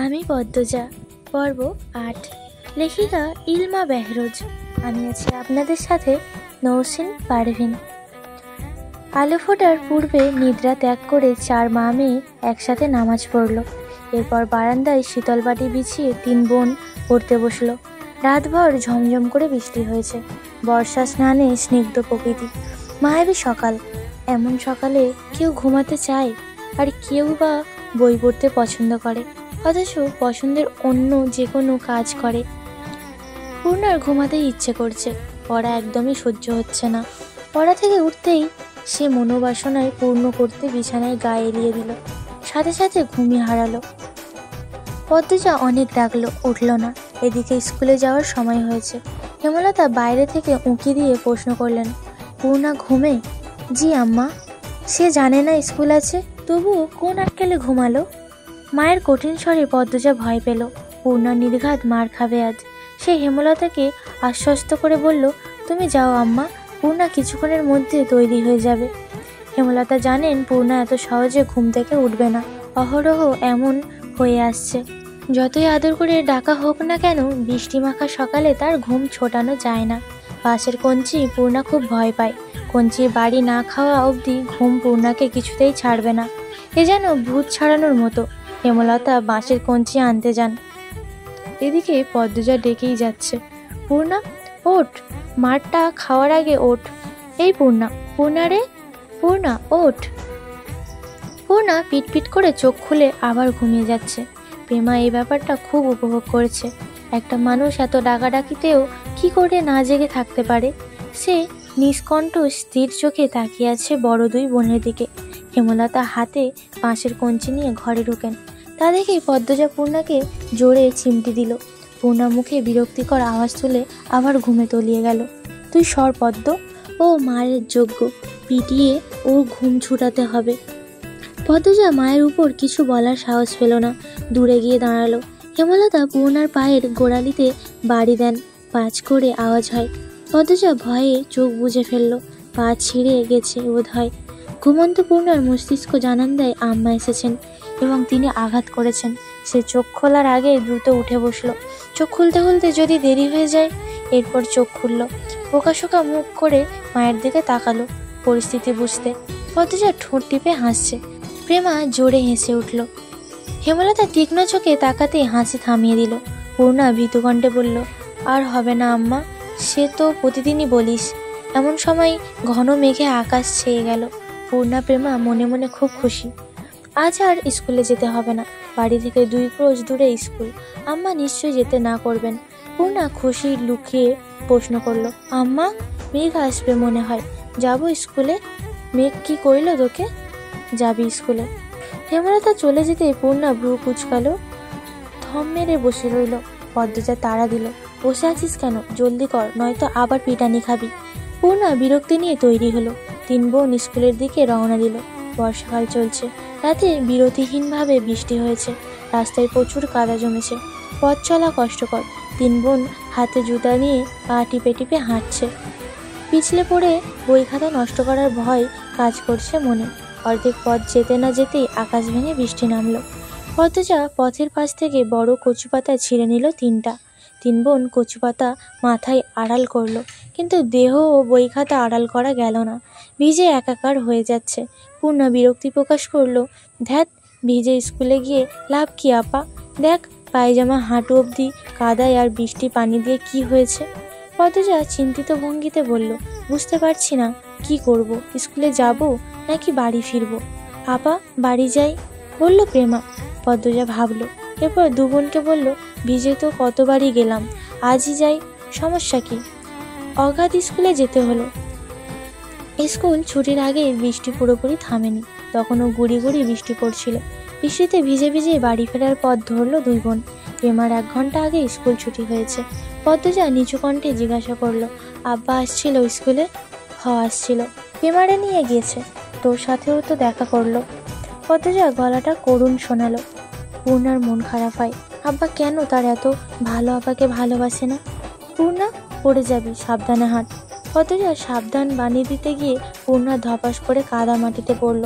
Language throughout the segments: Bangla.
আমি পদ্মজা, পর্ব ৮। লেখিকা ইলমা বেহরোজ। আমি আছি আপনাদের সাথে নৌসিন পারভিন। আলো ফোটার পূর্বে নিদ্রা ত্যাগ করে 4 মা মেয়ে একসাথে নামাজ পড়ল। এরপর বারান্দায় শীতল বাটি বিছিয়ে 3 বোন পড়তে বসল। রাতভর ঝমঝম করে বৃষ্টি হয়েছে। বর্ষা স্নানে স্নিগ্ধ প্রকৃতি, মায়াবী সকাল। এমন সকালে কেউ ঘুমাতে চায়, আর কেউ বা বই পড়তে পছন্দ করে, অথচ পছন্দের অন্য যে কোনো কাজ করে। পূর্ণার ঘুমাতে ইচ্ছে করছে, পড়া একদমই সহ্য হচ্ছে না। পড়া থেকে উঠতেই সে মনোবাসনায় পূর্ণ করতে বিছানায় গায়ে এলিয়ে দিল, সাথে সাথে ঘুমিয়ে হারালো। পদ্মজা অনেক ডাকলো, উঠল না। এদিকে স্কুলে যাওয়ার সময় হয়েছে। হেমলতা বাইরে থেকে উঁকি দিয়ে প্রশ্ন করলেন, পূর্ণা ঘুমে? জি আম্মা। সে জানে না স্কুল আছে, তবুও কোন আক্কেলে ঘুমালো? মায়ের কঠিন স্বরে পদ্মজা ভয় পেল, পূর্ণা নির্ঘাত মার খাবে আজ। সে হেমলতাকে আশ্বস্ত করে বলল, তুমি যাও আম্মা, পূর্ণা কিছুক্ষণের মধ্যে তৈরি হয়ে যাবে। হেমলতা জানেন পূর্ণা এত সহজে ঘুম থেকে উঠবে না। অহরহ এমন হয়ে আসছে। যতই আদর করে ডাকা হোক না কেন, বৃষ্টিমাখা সকালে তার ঘুম ছোটানো যায় না। পাশের কঞ্চি পূর্ণা খুব ভয় পায়। কঞ্চির বাড়ি না খাওয়া অবধি ঘুম পূর্ণাকে কিছুতেই ছাড়বে না। এ যেন ভূত ছাড়ানোর মতো। হেমলতা বাঁশের কঞ্চি আনতে যান। এদিকে পদ্মজা ডেকেই যাচ্ছে, পূর্ণা ওঠ, মারটা খাওয়ার আগে ওঠ। এই পূর্ণা, পূর্ণা রে, পূর্ণা ওঠ। পূর্ণা পিটপিট করে চোখ খুলে আবার ঘুমিয়ে যাচ্ছে। প্রেমা এই ব্যাপারটা খুব উপভোগ করেছে। একটা মানুষ এত ডাকাডাকিতেও কি করে না জেগে থাকতে পারে। সে নিষ্কণ্ঠ স্থির চোখে তাকিয়ে আছে বড় 2 বোনের দিকে। হেমলতা হাতে বাঁশের কঞ্চি নিয়ে ঘরে ঢোকেন। তা দেখেই পদ্মজা পূর্ণাকে জোরে চিমটি দিল। পূর্ণা মুখে বিরক্তিকর আওয়াজ তুলে আবার ঘুমে তলিয়ে গেল। তুই সর পদ্ম, ও মায়ের যোগ্য, পিটিয়ে ওর ঘুম ছুটাতে হবে। পদ্মজা মায়ের উপর কিছু বলার সাহস পেল না, দূরে গিয়ে দাঁড়ালো। হেমলতা পূর্ণার পায়ের গোড়ালিতে বাড়ি দেন, পাঁচ করে আওয়াজ হয়। পদ্মজা ভয়ে চোখ বুজে ফেলল, পা ছিঁড়ে গেছে বোধ হয়। ঘুমন্ত পূর্ণার মস্তিষ্ক জানান দেয় আম্মা এসেছেন এবং তিনি আঘাত করেছেন। সে চোখ খোলার আগে দ্রুত উঠে বসল। চোখ খুলতে খুলতে যদি দেরি হয়ে যায়। এরপর চোখ খুলল, বোকাশোকা মুখ করে মায়ের দিকে তাকালো পরিস্থিতি বুঝতে। পদ্মজা ঠোঁট টিপে হাসছে। প্রেমা জোরে হেসে উঠল। হেমলতা তীক্ষ্ণ চোখে তাকাতেই হাসি থামিয়ে দিল। পূর্ণা ভীতুকণ্ঠে বলল, আর হবে না আম্মা, সে তো প্রতিদিনই বলিস। এমন সময় ঘন মেঘে আকাশ ছেয়ে গেল। পূর্ণা প্রেমা মনে মনে খুব খুশি। আজ আর স্কুলে যেতে হবে না। বাড়ি থেকে 2 ক্রোশ দূরে স্কুল। আম্মা নিশ্চয়ই যেতে না করবেন। পূর্ণা খুশি লুকিয়ে প্রশ্ন করলো, আম্মা মেঘ আসবে মনে হয়, যাবো স্কুলে? মেঘ কি কইল তোকে? যাবি স্কুলে? হেমলতা চলে যেতে পূর্ণা ভ্রু কুচকালো, থম মেরে বসে রইল। পদ্মজা তাড়া দিল, বসে আছিস কেন, জলদি কর, নয়তো আবার পিটানি খাবি। পূর্ণা বিরক্তি নিয়ে তৈরি হলো। 3 বোন স্কুলের দিকে রওনা দিল। বর্ষাকাল চলছে। রাতে বিরতিহীনভাবে বৃষ্টি হয়েছে। রাস্তায় প্রচুর কাদা জমেছে। পথ চলা কষ্টকর। 3 বোন হাতে জুতা নিয়ে পা টিপে টিপে হাঁটছে। পিছলে পড়ে বই খাতা নষ্ট করার ভয় কাজ করছে মনে। অর্ধেক পথ যেতে না যেতেই আকাশ ভেঙে বৃষ্টি নামলো। পদ্মজা পথের পাশ থেকে বড় কচুপাতা ছিঁড়ে নিল 3টা। 3 বোন কচুপাতা মাথায় আড়াল করলো, কিন্তু দেহ ও বই খাতা আড়াল করা গেল না। ভিজে একাকার হয়ে যাচ্ছে। পূর্ণা বিরক্তি প্রকাশ করলো, ধ্যাত, ভিজে স্কুলে গিয়ে লাভ কি আপা? দেখ পায়জামা হাঁটু অবধি কাদায়, আর বৃষ্টি পানি দিয়ে কি হয়েছে? পদ্মজা চিন্তিত ভঙ্গিতে বলল, বুঝতে পারছি না কি করব, স্কুলে যাব নাকি বাড়ি ফিরব? আপা বাড়ি যাই, বলল প্রেমা। পদ্মজা ভাবলো, এরপর 2 বোনকে বলল, ভিজে তো কতবারই গেলাম, আজই যাই, সমস্যা কি? অগাধ স্কুলে যেতে হলো। স্কুল ছুটির আগে বৃষ্টি পুরোপুরি থামেনি, তখনও গুড়ি গুড়ি বৃষ্টি পড়ছিল। বৃষ্টিতে ভিজে ভিজে বাড়ি ফেরার পথ ধরলো 2 বোন। প্রেমার 1 ঘন্টা আগে স্কুল ছুটি হয়েছে। পদ্মজা নিচু কণ্ঠে জিজ্ঞাসা করলো, আব্বা আসছিল স্কুলে? আসছিল। প্রেমারে নিয়ে গিয়েছে? তোর সাথেও তো দেখা করলো। পদ্মজা গলাটা করুণ শোনালো। পূর্ণার মন খারাপ হয়। আব্বা কেন তার এত ভালো আপাকে ভালোবাসে না? পূর্ণা পড়ে যাবি, সাবধানে হাঁট। পদ্মজা সাবধান বানিয়ে দিতে গিয়ে পূর্ণা ধপাস করে কাদা মাটিতে পড়ল।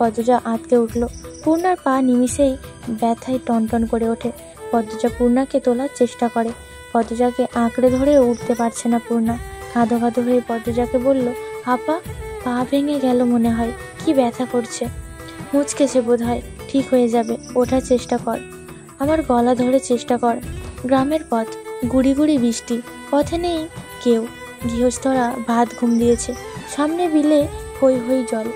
পদ্মজা আঁতকে উঠল। পূর্ণার পা নিমিষেই ব্যথায় টনটন করে ওঠে। পদ্মজা পূর্ণাকে তোলার চেষ্টা করে। পদ্মজাকে আঁকড়ে ধরেও উঠতে পারছে না পূর্ণা। কাঁদো কাঁদো হয়ে পদ্মজাকে বলল, আপা, পা ভেঙে গেল মনে হয়, কি ব্যথা করছে। মুচকেছে বোধ হয়, ঠিক হয়ে যাবে, ওঠার চেষ্টা কর। আমার গলা ধরে চেষ্টা কর। গ্রামের পথ, গুড়ি গুড়ি বৃষ্টি, পথে নেই কেউ। গৃহস্থরা ভাত ঘুম দিয়েছে। সামনে বিলে হই হই জল,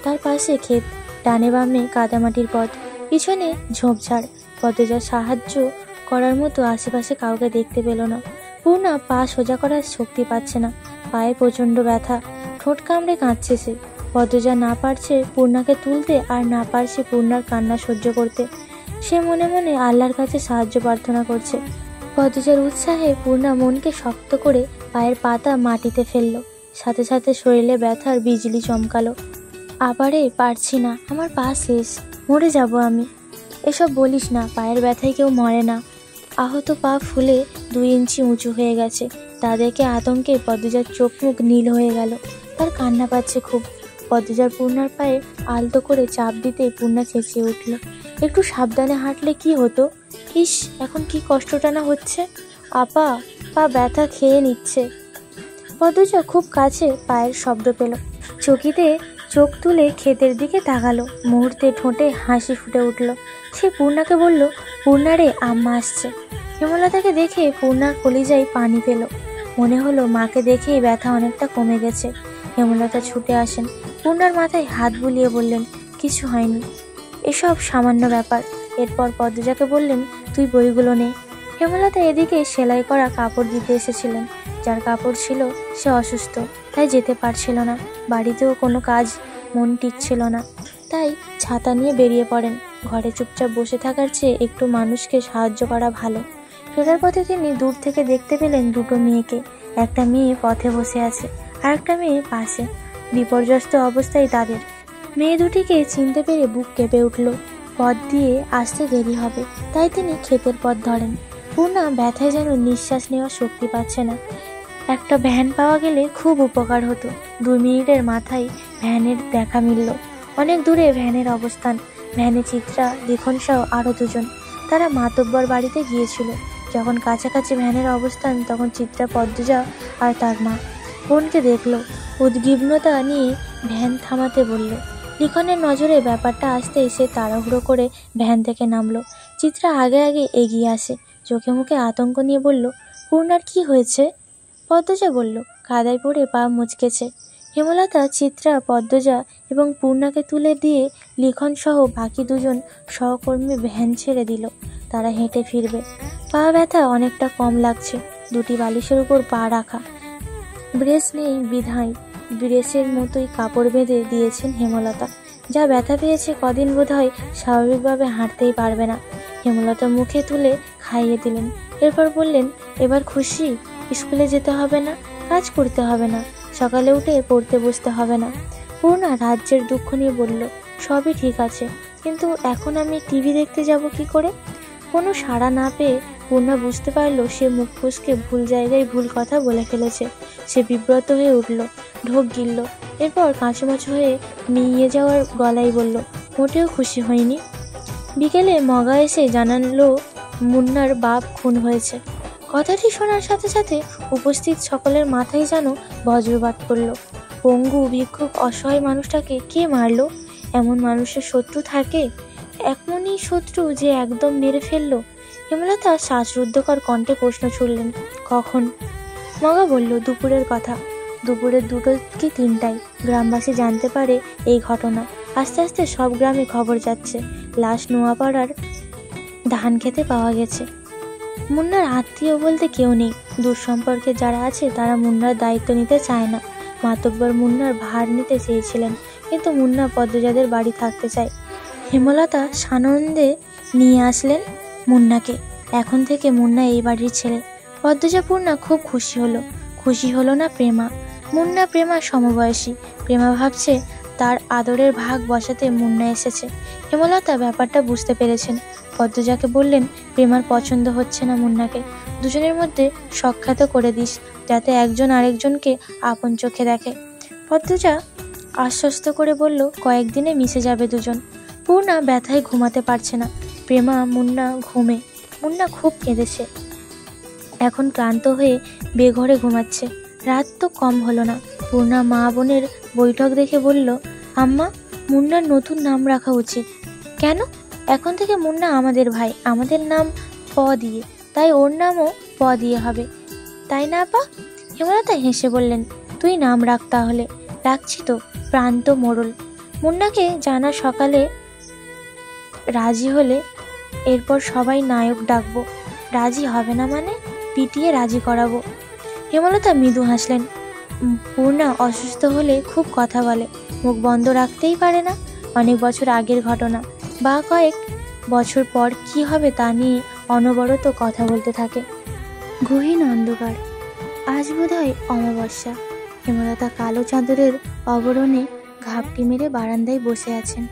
তার পাশে ক্ষেত, ডানে বামে কাদামাটির পথ, পিছনে ঝোপঝাড়। পদ্মজার সাহায্য করার মতো আশেপাশে কাউকে দেখতে পেল না। পূর্ণা পা সোজা করার শক্তি পাচ্ছে না। পায়ে প্রচণ্ড ব্যথা, ঠোঁট কামড়ে কাঁদছে সে। পদ্মজা না পারছে পূর্ণাকে তুলতে, আর না পারছে পূর্ণার কান্না সহ্য করতে। সে মনে মনে আল্লাহর কাছে সাহায্য প্রার্থনা করছে। পদ্মজার উৎসাহে পূর্ণা মনকে শক্ত করে পায়ের পাতা মাটিতে ফেলল। সাথে সাথে শরীরে ব্যথার বিজলি চমকালো। আবারে পারছি না, আমার পা শেষ, মরে যাব আমি। এসব বলিস না, পায়ের ব্যথায় কেউ মরে না। আহত পা ফুলে 2 ইঞ্চি উঁচু হয়ে গেছে। তা দেখে আতঙ্কে পদ্মজার চোখ মুখ নীল হয়ে গেল। তার কান্না পাচ্ছে খুব। পদ্মজার পূর্ণার পায়ে আলতো করে চাপ দিতেই পূর্ণা চেঁচিয়ে উঠল, একটু সাবধানে হাঁটলে কি হতো। ইস, এখন কি কষ্টটা না হচ্ছে। আপা, পা ব্যথা খেয়ে নিচ্ছে। পদ্মজা খুব কাছে পায়ের শব্দ পেল। চকিতে চোখ তুলে ক্ষেতের দিকে তাকালো। মুহূর্তে ঠোঁটে হাসি ফুটে উঠল। সে পূর্ণাকে বলল, পূর্ণা রে, আম্মা আসছে। হেমলতাকে দেখে পূর্ণার কলিজায় পানি পেল। মনে হলো মাকে দেখেই ব্যথা অনেকটা কমে গেছে। হেমলতা ছুটে আসেন, পূর্ণার মাথায় হাত বুলিয়ে বললেন, কিছু হয়নি, এসব সামান্য ব্যাপার। এরপর পদ্মজাকে বললেন, তুই বইগুলো নে। হেমলতা এদিকে সেলাই করা কাপড় দিতে এসেছিলেন। যার কাপড় ছিল সে অসুস্থ, তাই যেতে পারছিল না। বাড়িতেও কোনো কাজ মন টিকছিল না, তাই ছাতা নিয়ে বেরিয়ে পড়েন। ঘরে চুপচাপ বসে থাকার চেয়ে একটু মানুষকে সাহায্য করা ভালো। ফেরার পথে তিনি দূর থেকে দেখতে পেলেন 2টো মেয়েকে। একটা মেয়ে পথে বসে আছে, আর একটা মেয়ে পাশে। বিপর্যস্ত অবস্থায় তাদের। মেয়ে দুটিকে চিনতে পেরে বুক কেঁপে উঠল। পথ দিয়ে আসতে দেরি হবে, তাই তিনি ক্ষেতের পথ ধরেন। পূর্ণা ব্যথায় যেন নিঃশ্বাস নেওয়ার শক্তি পাচ্ছে না। একটা ভ্যান পাওয়া গেলে খুব উপকার হতো। 2 মিনিটের মাথায় ভ্যানের দেখা মিলল। অনেক দূরে ভ্যানের অবস্থান। ভ্যানে চিত্রা, লিখন সহ আরও 2 জন। তারা মাতব্বর বাড়িতে গিয়েছিল। যখন কাছাকাছি ভ্যানের অবস্থান, তখন চিত্রা, পদ্মজা আর তার মা বোনকে দেখল। উদ্বিগ্নতা নিয়ে ভ্যান থামাতে বলল। লিখনের নজরে ব্যাপারটা আসতেই সে তাড়াহুড়ো করে ভ্যান থেকে নামলো। চিত্রা আগে আগে এগিয়ে আসে, চোখে মুখে আতঙ্ক নিয়ে বলল, পূর্ণার কি হয়েছে? পদ্মজা বলল, কাদায় পড়ে পা মুচকেছে। হেমলতা, চিত্রা, পদ্মজা এবং পূর্ণাকে তুলে দিয়ে লিখন সহ বাকি 2 জন সহকর্মী ভ্যান ছেড়ে দিল। তারা হেঁটে ফিরবে। পা ব্যথা অনেকটা কম লাগছে। 2টি বালিশের উপর পা রাখা। ব্রেস নেই বিধায় ব্রেসের মতোই কাপড় বেঁধে দিয়েছেন হেমলতা। যা ব্যথা পেয়েছে কদিন বোধ হয় স্বাভাবিকভাবে হাঁটতেই পারবে না। হেমলতা মুখে তুলে খাইয়ে দিলেন। এরপর বললেন, এবার খুশি? স্কুলে যেতে হবে না, কাজ করতে হবে না, সকালে উঠে পড়তে বসতে হবে না। পূর্ণা রাজ্যের দুঃখ নিয়ে বলল, সবই ঠিক আছে, কিন্তু এখন আমি টিভি দেখতে যাব কি করে? কোনো সাড়া না পেয়ে পূর্ণা বুঝতে পারল সে মুখ ফুসকে ভুল জায়গায় ভুল কথা বলে ফেলেছে। সে বিব্রত হয়ে উঠল, ঢোক গিলল। এরপর কাঁচুমাচু হয়ে মিইয়ে যাওয়ার গলায় বলল, মোটেও খুশি হয়নি। বিকেলে মগা এসে জানালো মুন্নার বাপ খুন হয়েছে। কথাটি শোনার সাথে সাথে উপস্থিত সকলের মাথায় যেন বজ্রপাত পড়ল। পঙ্গু, ভিক্ষুক, অসহায় মানুষটাকে কে মারল? এমন মানুষের শত্রু থাকে? এমনই শত্রু যে একদম মেরে ফেললো? হেমলতা শ্বাসরুদ্ধকর কণ্ঠে প্রশ্ন ছুড়লেন, কখন? মগা বলল, দুপুরের কথা। দুপুরের 2টো কি 3টায় গ্রামবাসী জানতে পারে এই ঘটনা। আস্তে আস্তে সব গ্রামে খবর যাচ্ছে। লাশ নোয়াপাড়ার ধান খেতে পাওয়া গেছে। মুন্নার আত্মীয় বলতে কেউ নেই। দূর সম্পর্কে যারা আছে তারা মুন্নার দায়িত্ব নিতে চায় না। মাতব্বর মুন্নার ভার নিতে চেয়েছিলেন, কিন্তু মুন্না পদ্মজাদের বাড়ি থাকতে চায়। হেমলতা সানন্দে নিয়ে আসলেন মুন্নাকে। এখন থেকে মুন্না এই বাড়ির ছেলে। পদ্মজা, পূর্ণা খুব খুশি হলো। খুশি হলো না প্রেমা। মুন্না প্রেমা সমবয়সী। প্রেমা ভাবছে তার আদরের ভাগ বসাতে মুন্না এসেছে। হেমলতা ব্যাপারটা বুঝতে পেরেছেন। পদ্মজাকে বললেন, প্রেমার পছন্দ হচ্ছে না মুন্নাকে। 2 জনের মধ্যে সখ্যাত করে দিস, যাতে একজন আরেকজনকে আপন চোখে দেখে। পদ্মজা আশ্বস্ত করে বলল কয়েকদিনে মিশে যাবে দুজন। পূর্ণা ব্যথায় ঘুমাতে পারছে না। প্রেমা মুন্না খুব কেঁদেছে। এখন ক্লান্ত হয়ে বেঘরে ঘুমাচ্ছে। রাত তো কম হলো না। পূর্ণা মা বোনের বৈঠক দেখে বলল, আম্মা, মুন্নার নতুন নাম রাখা উচিত। কেন? এখন থেকে মুন্না আমাদের ভাই, আমাদের নাম প দিয়ে, তাই ওর নামও প দিয়ে হবে, তাই না আপা? হেমলতা হেসে বললেন, তুই নাম রাখ তাহলে। রাখছি তো, প্রান্ত মোড়ল। মুন্নাকে জানা সকালে রাজি হলে এরপর সবাই নায়ক ডাকবো। রাজি হবে না মানে? পিটিয়ে রাজি করাবো। হেমলতা মৃদু হাসলেন। পূর্ণা অসুস্থ হলে খুব কথা বলে, মুখ বন্ধ রাখতেই পারে না। অনেক বছর আগের ঘটনা বা কয়েক বছর পর কি হবে তা নিয়ে অনবরত কথা বলতে থাকে। গহীন অন্ধকার। আজ বোধহয় অমাবস্যা। হেমলতা কালো চাদরের অবরণে ঘাপটি মেরে বারান্দায় বসে আছেন।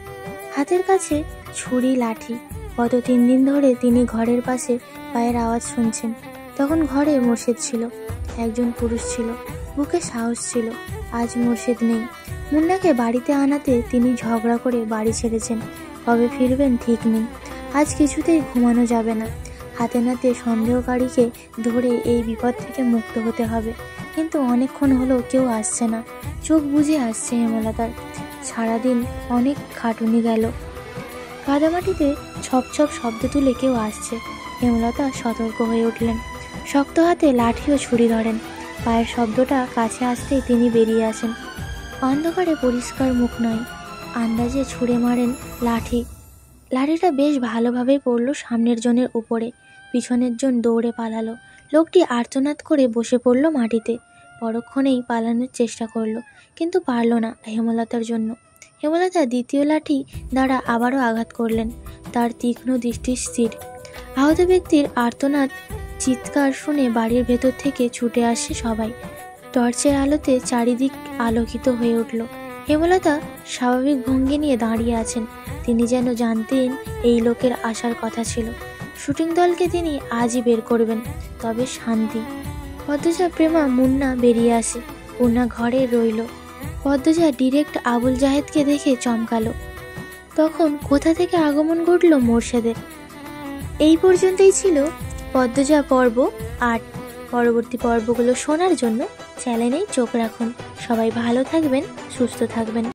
হাতের কাছে ছুরি লাঠি। গত 3 দিন ধরে তিনি ঘরের পাশে পায়ের আওয়াজ শুনছেন। তখন ঘরে মোর্শেদ ছিল, একজন পুরুষ ছিল, বুকে সাহস ছিল। আজ মোর্শেদ নেই। মুন্নাকে বাড়িতে আনাতে তিনি ঝগড়া করে বাড়ি ছেড়েছেন। কবে ফিরবেন ঠিক নেই। আজ কিছুতেই ঘুমানো যাবে না। হাতে নাতে সন্দেহকারীকে ধরে এই বিপদ থেকে মুক্ত হতে হবে। কিন্তু অনেকক্ষণ হলো কেউ আসছে না। চোখ বুজে আসছে হেমলতার। সারাদিন অনেক খাটুনি গেল। কাদামাটিতে ছপ ছপ শব্দ তুলে কেউ আসছে। হেমলতা সতর্ক হয়ে উঠলেন। শক্ত হাতে লাঠি ও ছুরি ধরেন। পায়ের শব্দটা কাছে আসতেই তিনি বেরিয়ে আসেন। অন্ধকারে পরিষ্কার মুখ নয়, আন্দাজে ছুঁড়ে মারেন লাঠিটা বেশ ভালোভাবেই পড়ল সামনের জনের উপরে। পিছনের জন দৌড়ে পালালো। লোকটি আর্তনাদ করে বসে পড়ল মাটিতে। পরক্ষণেই পালানোর চেষ্টা করলো, কিন্তু পারল না হেমলতার জন্য। হেমলতা দ্বিতীয় লাঠি দ্বারা আবারও আঘাত করলেন। তার তীক্ষ্ণ দৃষ্টি স্থির। আহত ব্যক্তির আর্তনাদ চিৎকার শুনে বাড়ির ভেতর থেকে ছুটে আসে সবাই। টর্চের আলোতে চারিদিক আলোকিত হয়ে উঠল। হেমলতা স্বাভাবিক ভঙ্গি নিয়ে দাঁড়িয়ে আছেন। তিনি যেন জানতেন এই লোকের আসার কথা ছিল। শুটিং দলকে তিনি আজই বের করবেন, তবে শান্তি। পদ্মজা, প্রেমা, মুন্না বেরিয়ে আসে। পূর্ণা ঘরে রইল। পদ্মজা ডিরেক্ট আবুল জাহেদকে দেখে চমকালো। তখন কোথা থেকে আগমন ঘটল মোর্শেদের। এই পর্যন্তই ছিল পদ্মজা পর্ব 8। পরবর্তী পর্বগুলো শোনার জন্য চ্যানেলেই চোখ রাখুন। সবাই ভালো থাকবেন, সুস্থ থাকবেন।